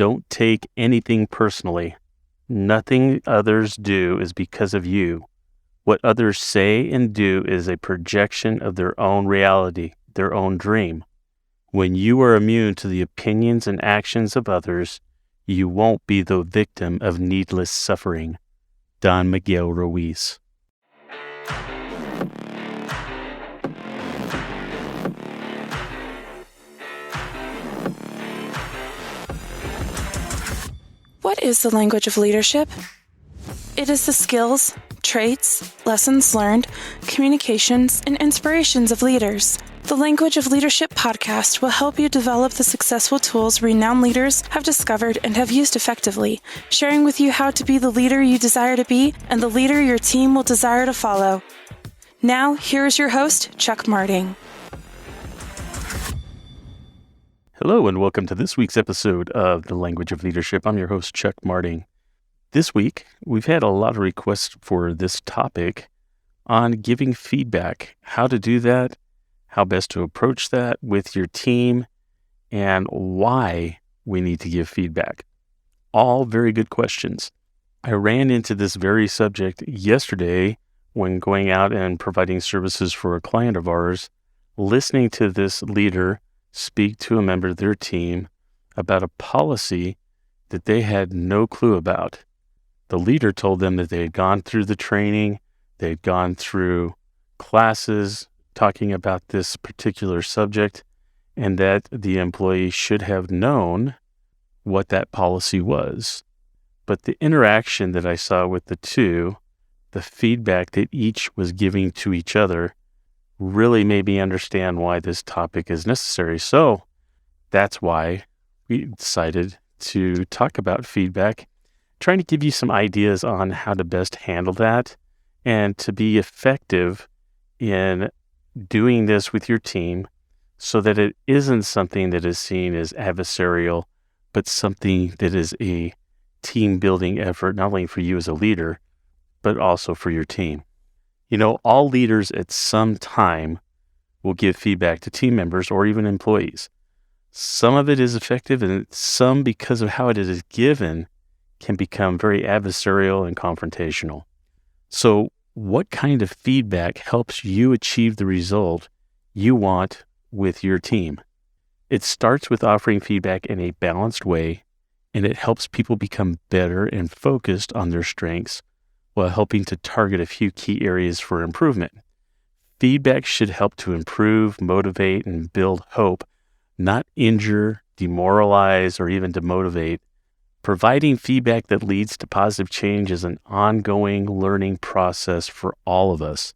Don't take anything personally. Nothing others do is because of you. What others say and do is a projection of their own reality, their own dream. When you are immune to the opinions and actions of others, you won't be the victim of needless suffering. Don Miguel Ruiz. What is the language of leadership? It is the skills, traits, lessons learned, communications, and inspirations of leaders. The Language of Leadership podcast will help you develop the successful tools renowned leaders have discovered and have used effectively, sharing with you how to be the leader you desire to be and the leader your team will desire to follow. Now, here is your host, Chuck Marting. Hello, and welcome to this week's episode of The Language of Leadership. I'm your host, Chuck Marting. This week, we've had a lot of requests for this topic on giving feedback, how to do that, how best to approach that with your team, and why we need to give feedback. All very good questions. I ran into this very subject yesterday when going out and providing services for a client of ours, listening to this leader speak to a member of their team about a policy that they had no clue about. The leader told them that they had gone through the training, they had gone through classes talking about this particular subject, and that the employee should have known what that policy was. But the interaction that I saw with the two, the feedback that each was giving to each other, really made me understand why this topic is necessary. So that's why we decided to talk about feedback, trying to give you some ideas on how to best handle that and to be effective in doing this with your team so that it isn't something that is seen as adversarial, but something that is a team building effort, not only for you as a leader, but also for your team. You know, all leaders at some time will give feedback to team members or even employees. Some of it is effective, and some, because of how it is given, can become very adversarial and confrontational. So what kind of feedback helps you achieve the result you want with your team? It starts with offering feedback in a balanced way, and it helps people become better and focused on their strengths while helping to target a few key areas for improvement. Feedback should help to improve, motivate, and build hope, not injure, demoralize, or even demotivate. Providing feedback that leads to positive change is an ongoing learning process for all of us.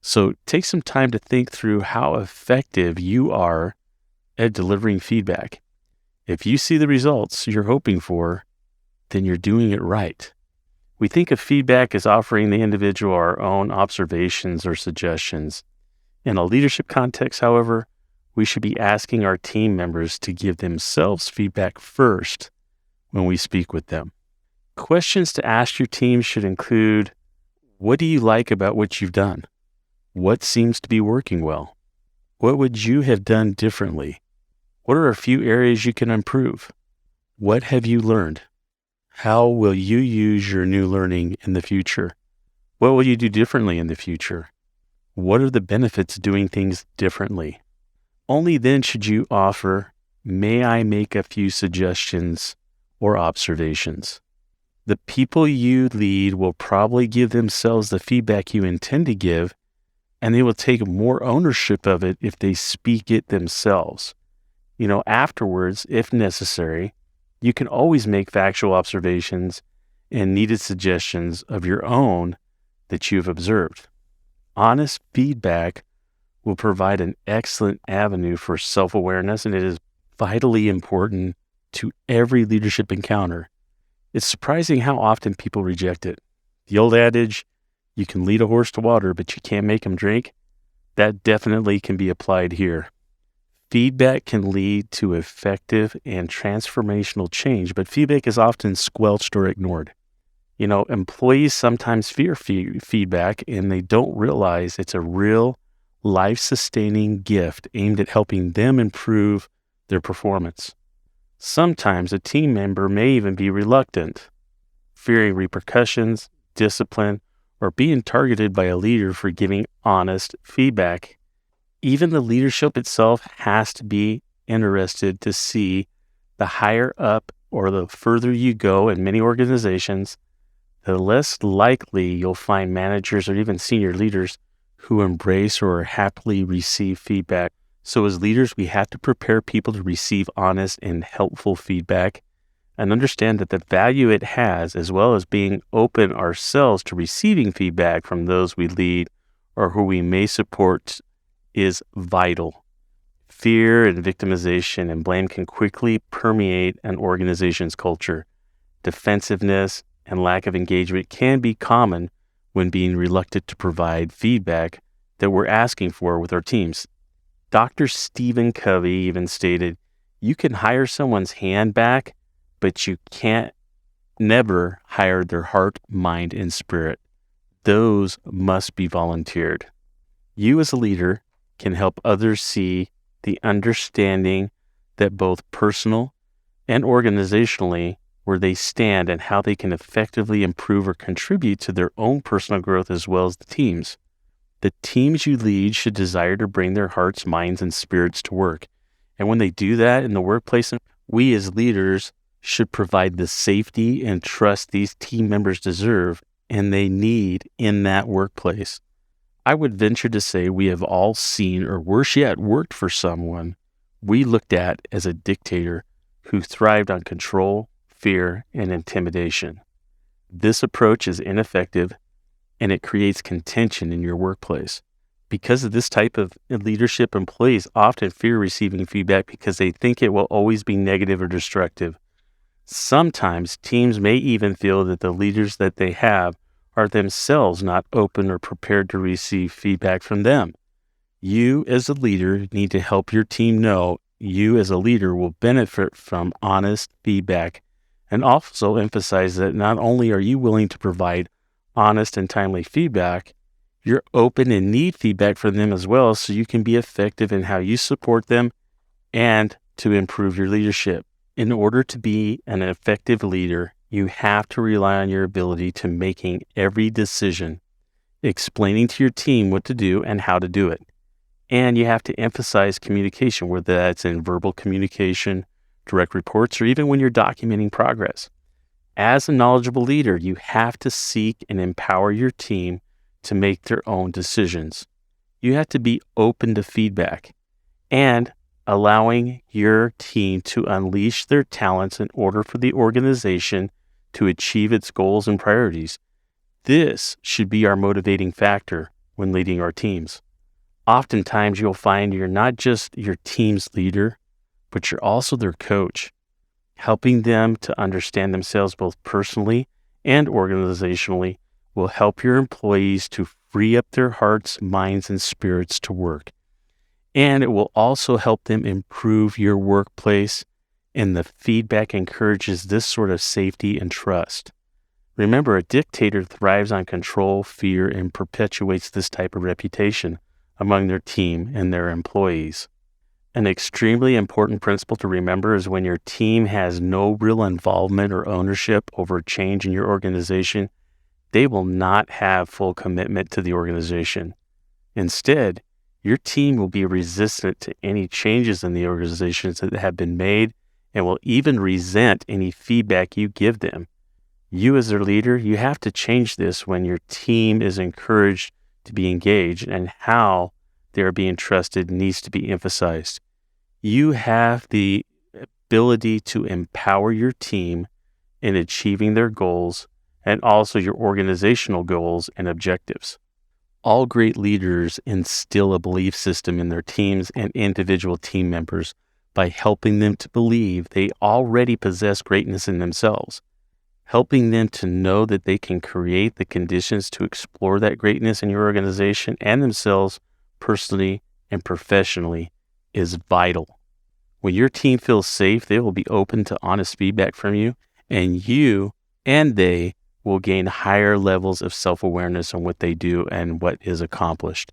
So take some time to think through how effective you are at delivering feedback. If you see the results you're hoping for, then you're doing it right. We think of feedback as offering the individual our own observations or suggestions. In a leadership context, however, we should be asking our team members to give themselves feedback first when we speak with them. Questions to ask your team should include, what do you like about what you've done? What seems to be working well? What would you have done differently? What are a few areas you can improve? What have you learned? How will you use your new learning in the future? What will you do differently in the future? What are the benefits of doing things differently? Only then should you offer, may I make a few suggestions or observations? The people you lead will probably give themselves the feedback you intend to give, and they will take more ownership of it if they speak it themselves. You know, afterwards, if necessary, you can always make factual observations and needed suggestions of your own that you've observed. Honest feedback will provide an excellent avenue for self-awareness, and it is vitally important to every leadership encounter. It's surprising how often people reject it. The old adage, you can lead a horse to water, but you can't make him drink, that definitely can be applied here. Feedback can lead to effective and transformational change, but feedback is often squelched or ignored. You know, employees sometimes fear feedback, and they don't realize it's a real life-sustaining gift aimed at helping them improve their performance. Sometimes a team member may even be reluctant, fearing repercussions, discipline, or being targeted by a leader for giving honest feedback. Even the leadership itself has to be interested to see the higher up or the further you go in many organizations, the less likely you'll find managers or even senior leaders who embrace or happily receive feedback. So as leaders, we have to prepare people to receive honest and helpful feedback and understand that the value it has, as well as being open ourselves to receiving feedback from those we lead or who we may support, is vital. Fear and victimization and blame can quickly permeate an organization's culture. Defensiveness and lack of engagement can be common when being reluctant to provide feedback that we're asking for with our teams. Dr. Stephen Covey even stated, "You can hire someone's hand back, but you can't never hire their heart, mind, and spirit. Those must be volunteered." You as a leader can help others see the understanding that both personal and organizationally where they stand and how they can effectively improve or contribute to their own personal growth as well as the teams. The teams you lead should desire to bring their hearts, minds, and spirits to work. And when they do that in the workplace, we as leaders should provide the safety and trust these team members deserve and they need in that workplace. I would venture to say we have all seen, or worse yet, worked for someone we looked at as a dictator who thrived on control, fear, and intimidation. This approach is ineffective and it creates contention in your workplace. Because of this type of leadership, employees often fear receiving feedback because they think it will always be negative or destructive. Sometimes teams may even feel that the leaders that they have are themselves not open or prepared to receive feedback from them. You as a leader need to help your team know you as a leader will benefit from honest feedback, and also emphasize that not only are you willing to provide honest and timely feedback, you're open and need feedback from them as well so you can be effective in how you support them and to improve your leadership. In order to be an effective leader, you have to rely on your ability to making every decision, explaining to your team what to do and how to do it. And you have to emphasize communication, whether that's in verbal communication, direct reports, or even when you're documenting progress. As a knowledgeable leader, you have to seek and empower your team to make their own decisions. You have to be open to feedback and allowing your team to unleash their talents in order for the organization to achieve its goals and priorities. This should be our motivating factor when leading our teams. Oftentimes, you'll find you're not just your team's leader, but you're also their coach, helping them to understand themselves both personally and organizationally will help your employees to free up their hearts, minds, and spirits to work. And it will also help them improve your workplace, and the feedback encourages this sort of safety and trust. Remember, a dictator thrives on control, fear, and perpetuates this type of reputation among their team and their employees. An extremely important principle to remember is when your team has no real involvement or ownership over change in your organization, they will not have full commitment to the organization. Instead, your team will be resistant to any changes in the organizations that have been made and will even resent any feedback you give them. You as their leader, you have to change this when your team is encouraged to be engaged, and how they are being trusted needs to be emphasized. You have the ability to empower your team in achieving their goals and also your organizational goals and objectives. All great leaders instill a belief system in their teams and individual team members by helping them to believe they already possess greatness in themselves. Helping them to know that they can create the conditions to explore that greatness in your organization and themselves personally and professionally is vital. When your team feels safe, they will be open to honest feedback from you, and you and they will gain higher levels of self-awareness on what they do and what is accomplished.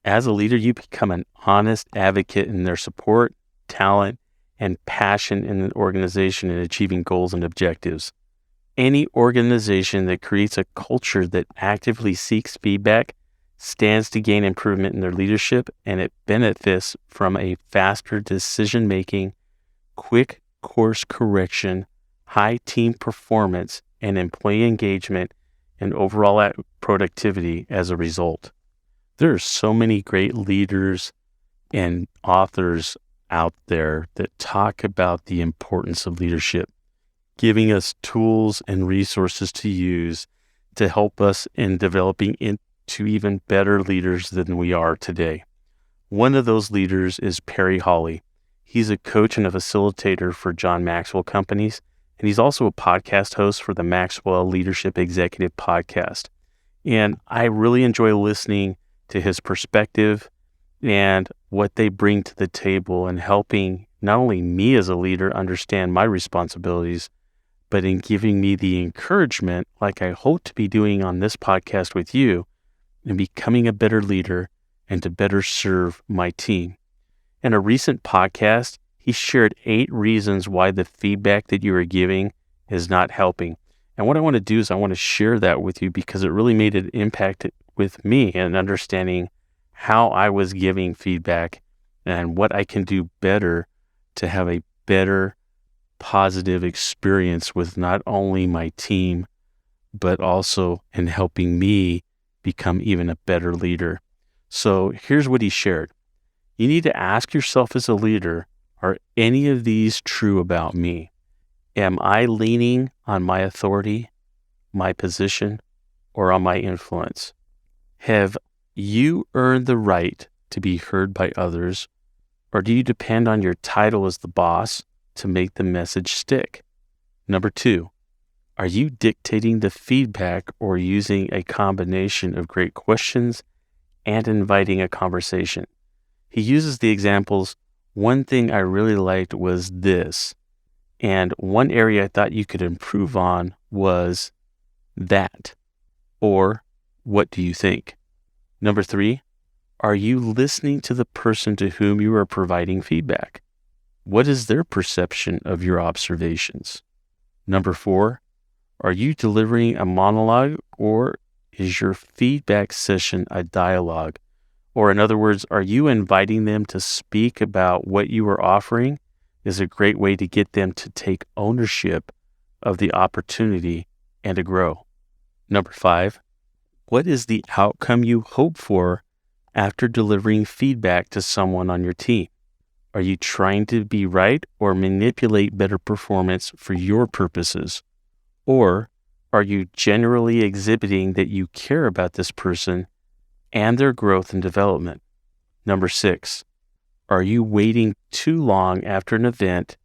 As a leader, you become an honest advocate in their support, talent, and passion in an organization in achieving goals and objectives. Any organization that creates a culture that actively seeks feedback stands to gain improvement in their leadership, and it benefits from a faster decision-making, quick course correction, high team performance, and employee engagement, and overall productivity as a result. There are so many great leaders and authors out there that talk about the importance of leadership, giving us tools and resources to use to help us in developing into even better leaders than we are today. One of those leaders is Perry Hawley. He's a coach and a facilitator for John Maxwell Companies, and he's also a podcast host for the Maxwell Leadership Executive Podcast. And I really enjoy listening to his perspective and what they bring to the table and helping not only me as a leader understand my responsibilities, but in giving me the encouragement, like I hope to be doing on this podcast with you, in becoming a better leader and to better serve my team. In a recent podcast, he shared 8 reasons why the feedback that you are giving is not helping. And what I want to do is I want to share that with you because it really made an impact with me in understanding how I was giving feedback and what I can do better to have a better positive experience with not only my team, but also in helping me become even a better leader. So here's what he shared. You need to ask yourself as a leader, are any of these true about me? Am I leaning on my authority, my position, or on my influence? Have you earned the right to be heard by others, or do you depend on your title as the boss to make the message stick? Number 2, are you dictating the feedback or using a combination of great questions and inviting a conversation? He uses the examples, one thing I really liked was this, and one area I thought you could improve on was that, or what do you think? Number 3, are you listening to the person to whom you are providing feedback? What is their perception of your observations? Number 4, are you delivering a monologue or is your feedback session a dialogue? Or in other words, are you inviting them to speak about what you are offering? Is a great way to get them to take ownership of the opportunity and to grow. Number 5, what is the outcome you hope for after delivering feedback to someone on your team? Are you trying to be right or manipulate better performance for your purposes? Or are you generally exhibiting that you care about this person and their growth and development? Number 6, are you waiting too long after an event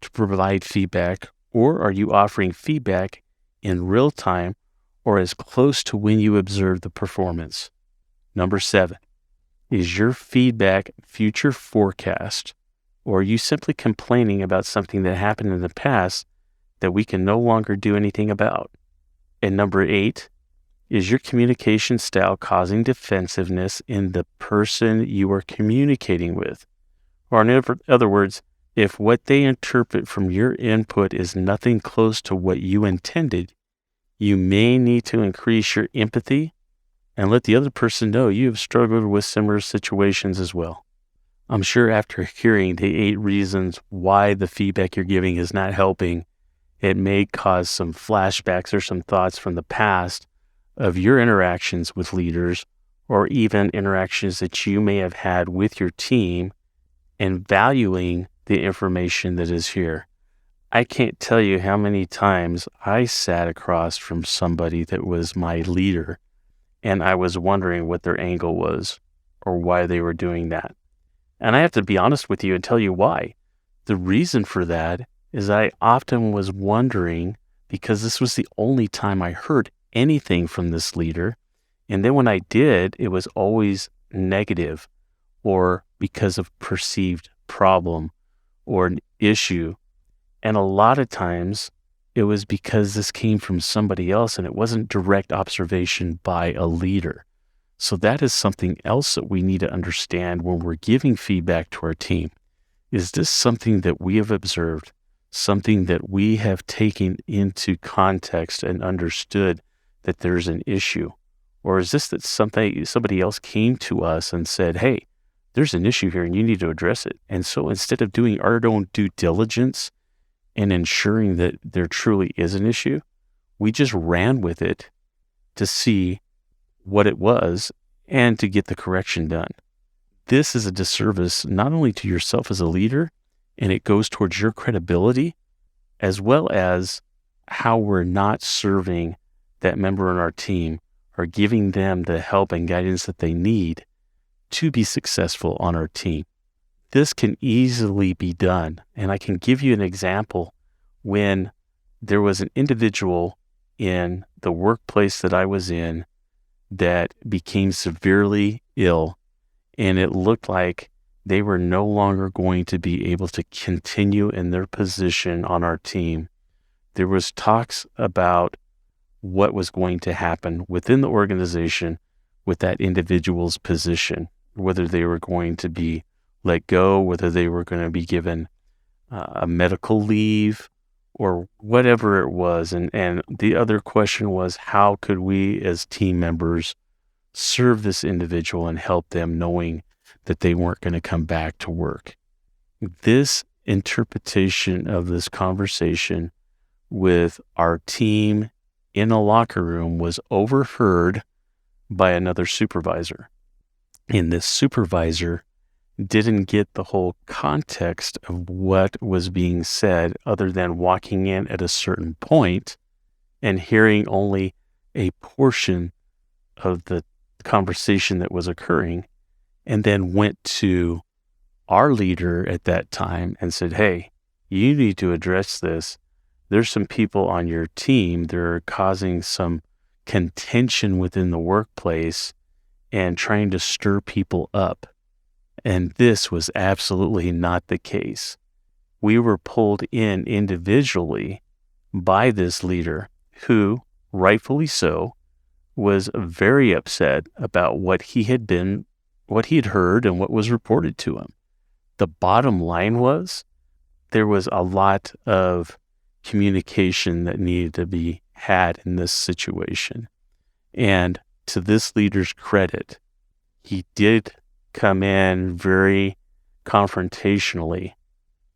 to provide feedback, or are you offering feedback in real time or as close to when you observe the performance? Number 7, is your feedback future forecast, or are you simply complaining about something that happened in the past that we can no longer do anything about? And number 8, is your communication style causing defensiveness in the person you are communicating with? Or in other words, if what they interpret from your input is nothing close to what you intended, you may need to increase your empathy and let the other person know you have struggled with similar situations as well. I'm sure after hearing the 8 reasons why the feedback you're giving is not helping, it may cause some flashbacks or some thoughts from the past of your interactions with leaders or even interactions that you may have had with your team and valuing the information that is here. I can't tell you how many times I sat across from somebody that was my leader and I was wondering what their angle was or why they were doing that. And I have to be honest with you and tell you why. The reason for that is I often was wondering, because this was the only time I heard anything from this leader, and then when I did, it was always negative or because of perceived problem or an issue. And a lot of times it was because this came from somebody else and it wasn't direct observation by a leader. So that is something else that we need to understand when we're giving feedback to our team. Is this something that we have observed, something that we have taken into context and understood that there's an issue? Or is this that somebody else came to us and said, hey, there's an issue here and you need to address it? And so instead of doing our own due diligence and ensuring that there truly is an issue, we just ran with it to see what it was and to get the correction done. This is a disservice not only to yourself as a leader, and it goes towards your credibility, as well as how we're not serving that member on our team or giving them the help and guidance that they need to be successful on our team. This can easily be done. And I can give you an example when there was an individual in the workplace that I was in that became severely ill, and it looked like they were no longer going to be able to continue in their position on our team. There was talks about what was going to happen within the organization with that individual's position, whether they were going to be let go, whether they were going to be given a medical leave or whatever it was. And the other question was, how could we as team members serve this individual and help them knowing that they weren't going to come back to work? This interpretation of this conversation with our team in a locker room was overheard by another supervisor. And this supervisor didn't get the whole context of what was being said other than walking in at a certain point and hearing only a portion of the conversation that was occurring, and then went to our leader at that time and said, hey, you need to address this. There's some people on your team that are causing some contention within the workplace and trying to stir people up. And this was absolutely not the case. We were pulled in individually by this leader who, rightfully so, was very upset about what he had heard and what was reported to him. The bottom line was there was a lot of communication that needed to be had in this situation. And to this leader's credit, he did come in very confrontationally,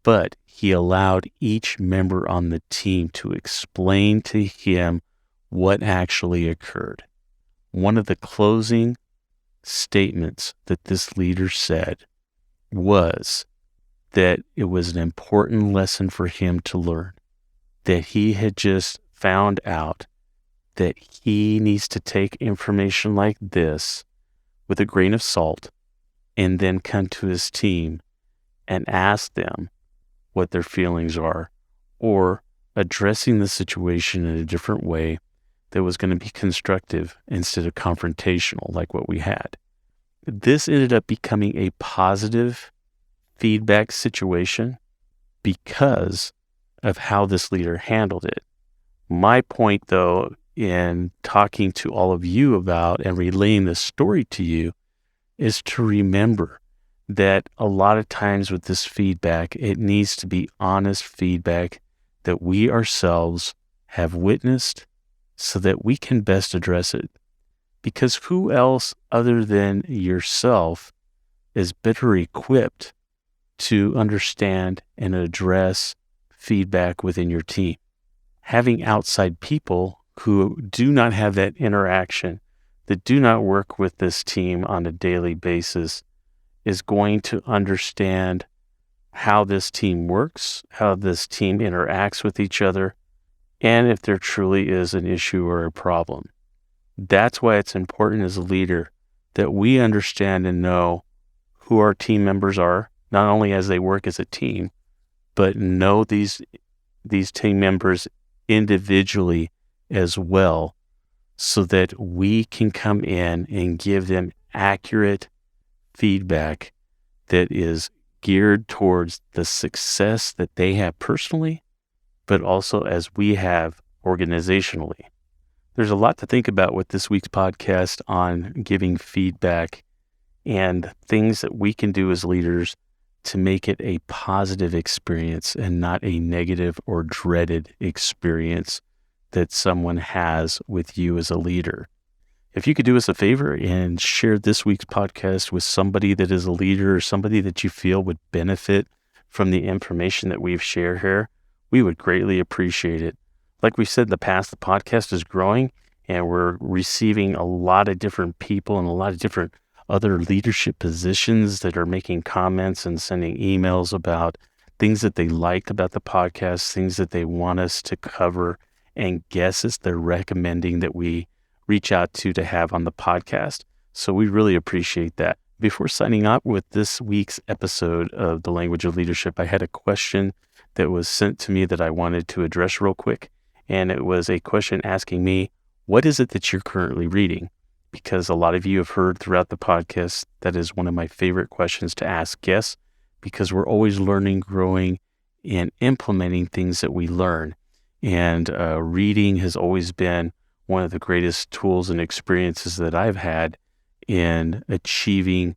but he allowed each member on the team to explain to him what actually occurred. One of the closing statements that this leader said was that it was an important lesson for him to learn, that he had just found out that he needs to take information like this with a grain of salt and then come to his team and ask them what their feelings are, or addressing the situation in a different way that was going to be constructive instead of confrontational like what we had. This ended up becoming a positive feedback situation because of how this leader handled it. My point, though, in talking to all of you about and relaying this story to you is to remember that a lot of times with this feedback, it needs to be honest feedback that we ourselves have witnessed so that we can best address it. Because who else other than yourself is better equipped to understand and address feedback within your team? Having outside people who do not have that interaction, that do not work with this team on a daily basis, is going to understand how this team works, how this team interacts with each other, and if there truly is an issue or a problem. That's why it's important as a leader that we understand and know who our team members are, not only as they work as a team, but know these team members individually as well, so that we can come in and give them accurate feedback that is geared towards the success that they have personally, but also as we have organizationally. There's a lot to think about with this week's podcast on giving feedback and things that we can do as leaders to make it a positive experience and not a negative or dreaded experience that someone has with you as a leader. If you could do us a favor and share this week's podcast with somebody that is a leader or somebody that you feel would benefit from the information that we've shared here, we would greatly appreciate it. Like we said in the past, the podcast is growing and we're receiving a lot of different people and a lot of different other leadership positions that are making comments and sending emails about things that they liked about the podcast, things that they want us to cover, and guests they're recommending that we reach out to have on the podcast. So we really appreciate that. Before signing up with this week's episode of The Language of Leadership, I had a question that was sent to me that I wanted to address real quick. And it was a question asking me, what is it that you're currently reading? Because a lot of you have heard throughout the podcast, that is one of my favorite questions to ask guests, because we're always learning, growing, and implementing things that we learn. And reading has always been one of the greatest tools and experiences that I've had in achieving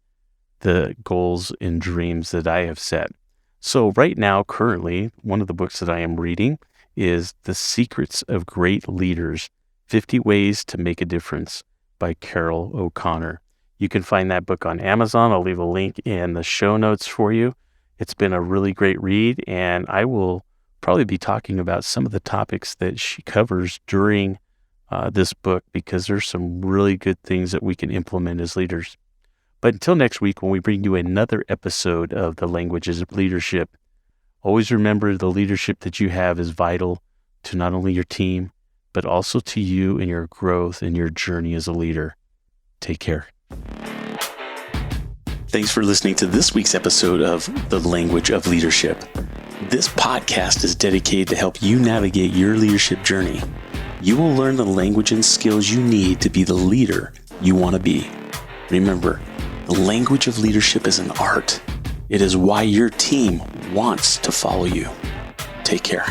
the goals and dreams that I have set. So right now, currently, one of the books that I am reading is The Secrets of Great Leaders, 50 Ways to Make a Difference by Carol O'Connor. You can find that book on Amazon. I'll leave a link in the show notes for you. It's been a really great read, and I will probably be talking about some of the topics that she covers during this book, because there's some really good things that we can implement as leaders. But until next week, when we bring you another episode of The Languages of Leadership, always remember the leadership that you have is vital to not only your team, but also to you and your growth and your journey as a leader. Take care. Thanks for listening to this week's episode of The Language of Leadership. This podcast is dedicated to help you navigate your leadership journey. You will learn the language and skills you need to be the leader you want to be. Remember, the language of leadership is an art. It is why your team wants to follow you. Take care.